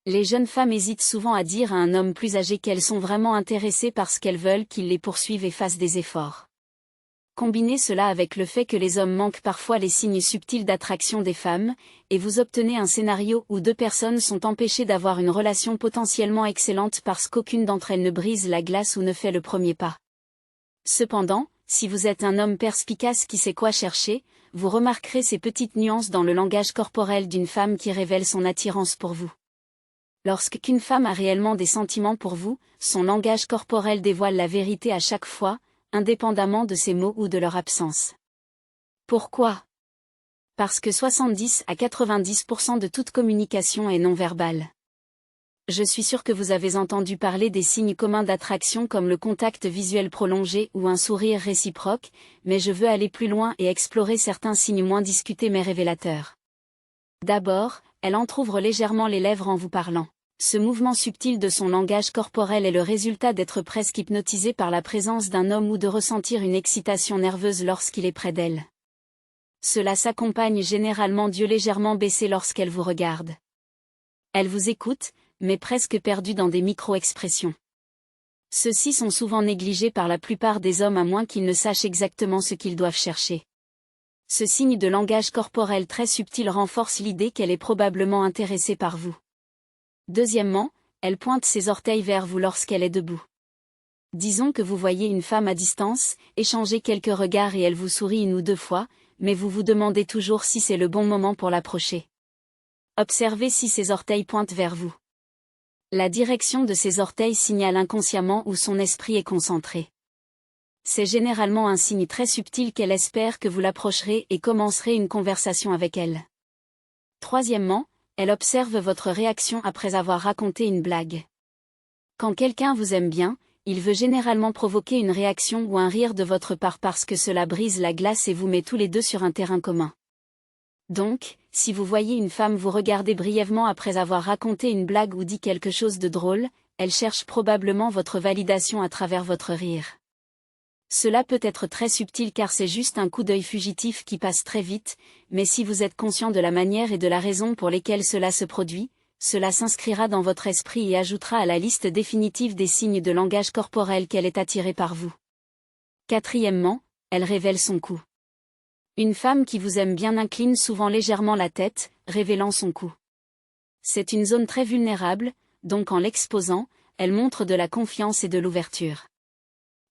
Les jeunes femmes hésitent souvent à dire à un homme plus âgé qu'elles sont vraiment intéressées parce qu'elles veulent qu'il les poursuive et fasse des efforts. Combinez cela avec le fait que les hommes manquent parfois les signes subtils d'attraction des femmes, et vous obtenez un scénario où deux personnes sont empêchées d'avoir une relation potentiellement excellente parce qu'aucune d'entre elles ne brise la glace ou ne fait le premier pas. Cependant, si vous êtes un homme perspicace qui sait quoi chercher, vous remarquerez ces petites nuances dans le langage corporel d'une femme qui révèle son attirance pour vous. Lorsqu'une femme a réellement des sentiments pour vous, son langage corporel dévoile la vérité à chaque fois, indépendamment de ses mots ou de leur absence. Pourquoi ? Parce que 70 à 90% de toute communication est non verbale. Je suis sûr que vous avez entendu parler des signes communs d'attraction comme le contact visuel prolongé ou un sourire réciproque, mais je veux aller plus loin et explorer certains signes moins discutés mais révélateurs. D'abord, elle entrouvre légèrement les lèvres en vous parlant. Ce mouvement subtil de son langage corporel est le résultat d'être presque hypnotisé par la présence d'un homme ou de ressentir une excitation nerveuse lorsqu'il est près d'elle. Cela s'accompagne généralement d'yeux légèrement baissés lorsqu'elle vous regarde. Elle vous écoute, mais presque perdue dans des micro-expressions. Ceux-ci sont souvent négligés par la plupart des hommes à moins qu'ils ne sachent exactement ce qu'ils doivent chercher. Ce signe de langage corporel très subtil renforce l'idée qu'elle est probablement intéressée par vous. Deuxièmement, elle pointe ses orteils vers vous lorsqu'elle est debout. Disons que vous voyez une femme à distance, échangez quelques regards et elle vous sourit une ou deux fois, mais vous vous demandez toujours si c'est le bon moment pour l'approcher. Observez si ses orteils pointent vers vous. La direction de ses orteils signale inconsciemment où son esprit est concentré. C'est généralement un signe très subtil qu'elle espère que vous l'approcherez et commencerez une conversation avec elle. Troisièmement, elle observe votre réaction après avoir raconté une blague. Quand quelqu'un vous aime bien, il veut généralement provoquer une réaction ou un rire de votre part parce que cela brise la glace et vous met tous les deux sur un terrain commun. Donc, si vous voyez une femme vous regarder brièvement après avoir raconté une blague ou dit quelque chose de drôle, elle cherche probablement votre validation à travers votre rire. Cela peut être très subtil car c'est juste un coup d'œil fugitif qui passe très vite, mais si vous êtes conscient de la manière et de la raison pour lesquelles cela se produit, cela s'inscrira dans votre esprit et ajoutera à la liste définitive des signes de langage corporel qu'elle est attirée par vous. Quatrièmement, elle révèle son cou. Une femme qui vous aime bien incline souvent légèrement la tête, révélant son cou. C'est une zone très vulnérable, donc en l'exposant, elle montre de la confiance et de l'ouverture.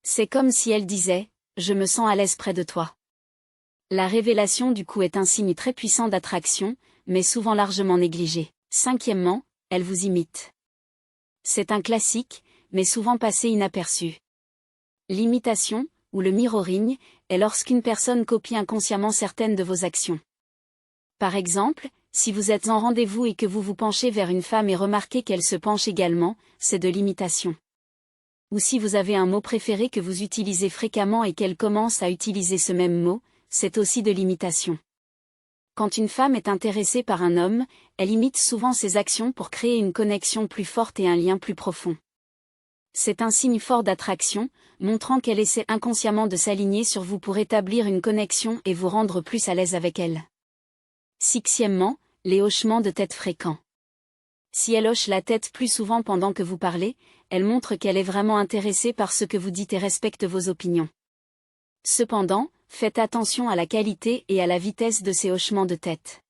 C'est comme si elle disait « Je me sens à l'aise près de toi ». La révélation du cou est un signe très puissant d'attraction, mais souvent largement négligé. Cinquièmement, elle vous imite. C'est un classique, mais souvent passé inaperçu. L'imitation, ou le mirroring, est lorsqu'une personne copie inconsciemment certaines de vos actions. Par exemple, si vous êtes en rendez-vous et que vous vous penchez vers une femme et remarquez qu'elle se penche également, c'est de l'imitation. Ou si vous avez un mot préféré que vous utilisez fréquemment et qu'elle commence à utiliser ce même mot, c'est aussi de l'imitation. Quand une femme est intéressée par un homme, elle imite souvent ses actions pour créer une connexion plus forte et un lien plus profond. C'est un signe fort d'attraction, montrant qu'elle essaie inconsciemment de s'aligner sur vous pour établir une connexion et vous rendre plus à l'aise avec elle. Sixièmement, les hochements de tête fréquents. Si elle hoche la tête plus souvent pendant que vous parlez, elle montre qu'elle est vraiment intéressée par ce que vous dites et respecte vos opinions. Cependant, faites attention à la qualité et à la vitesse de ces hochements de tête.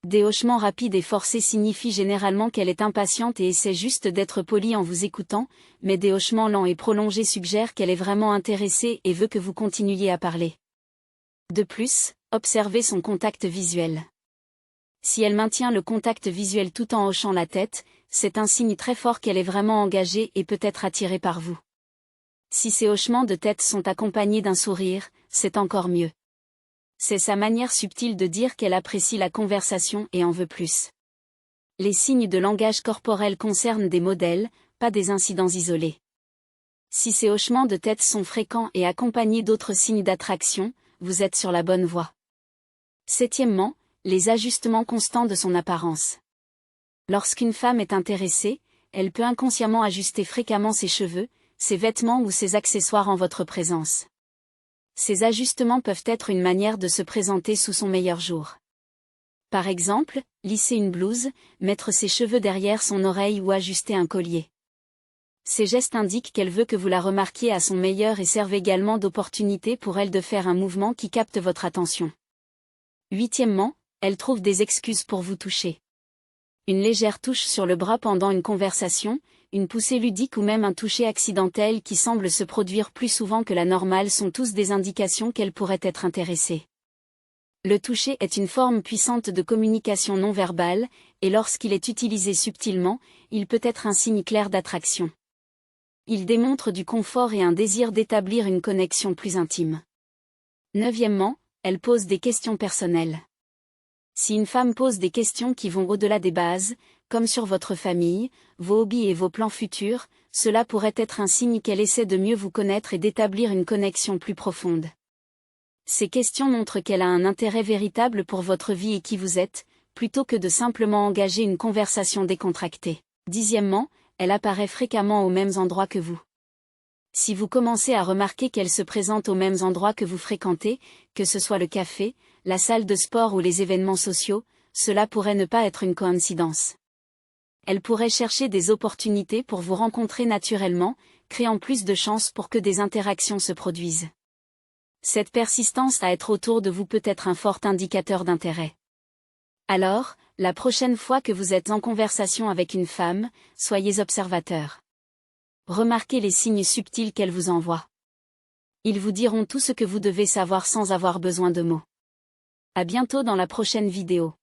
Des hochements rapides et forcés signifient généralement qu'elle est impatiente et essaie juste d'être polie en vous écoutant, mais des hochements lents et prolongés suggèrent qu'elle est vraiment intéressée et veut que vous continuiez à parler. De plus, observez son contact visuel. Si elle maintient le contact visuel tout en hochant la tête, c'est un signe très fort qu'elle est vraiment engagée et peut être attirée par vous. Si ces hochements de tête sont accompagnés d'un sourire, c'est encore mieux. C'est sa manière subtile de dire qu'elle apprécie la conversation et en veut plus. Les signes de langage corporel concernent des modèles, pas des incidents isolés. Si ces hochements de tête sont fréquents et accompagnés d'autres signes d'attraction, vous êtes sur la bonne voie. Septièmement, les ajustements constants de son apparence. Lorsqu'une femme est intéressée, elle peut inconsciemment ajuster fréquemment ses cheveux, ses vêtements ou ses accessoires en votre présence. Ces ajustements peuvent être une manière de se présenter sous son meilleur jour. Par exemple, lisser une blouse, mettre ses cheveux derrière son oreille ou ajuster un collier. Ces gestes indiquent qu'elle veut que vous la remarquiez à son meilleur et servent également d'opportunité pour elle de faire un mouvement qui capte votre attention. Huitièmement, elle trouve des excuses pour vous toucher. Une légère touche sur le bras pendant une conversation, une poussée ludique ou même un toucher accidentel qui semble se produire plus souvent que la normale sont tous des indications qu'elle pourrait être intéressée. Le toucher est une forme puissante de communication non verbale, et lorsqu'il est utilisé subtilement, il peut être un signe clair d'attraction. Il démontre du confort et un désir d'établir une connexion plus intime. Neuvièmement, elle pose des questions personnelles. Si une femme pose des questions qui vont au-delà des bases, comme sur votre famille, vos hobbies et vos plans futurs, cela pourrait être un signe qu'elle essaie de mieux vous connaître et d'établir une connexion plus profonde. Ces questions montrent qu'elle a un intérêt véritable pour votre vie et qui vous êtes, plutôt que de simplement engager une conversation décontractée. Dixièmement, elle apparaît fréquemment aux mêmes endroits que vous. Si vous commencez à remarquer qu'elle se présente aux mêmes endroits que vous fréquentez, que ce soit le café, la salle de sport ou les événements sociaux, cela pourrait ne pas être une coïncidence. Elle pourrait chercher des opportunités pour vous rencontrer naturellement, créant plus de chances pour que des interactions se produisent. Cette persistance à être autour de vous peut être un fort indicateur d'intérêt. Alors, la prochaine fois que vous êtes en conversation avec une femme, soyez observateur. Remarquez les signes subtils qu'elle vous envoie. Ils vous diront tout ce que vous devez savoir sans avoir besoin de mots. À bientôt dans la prochaine vidéo.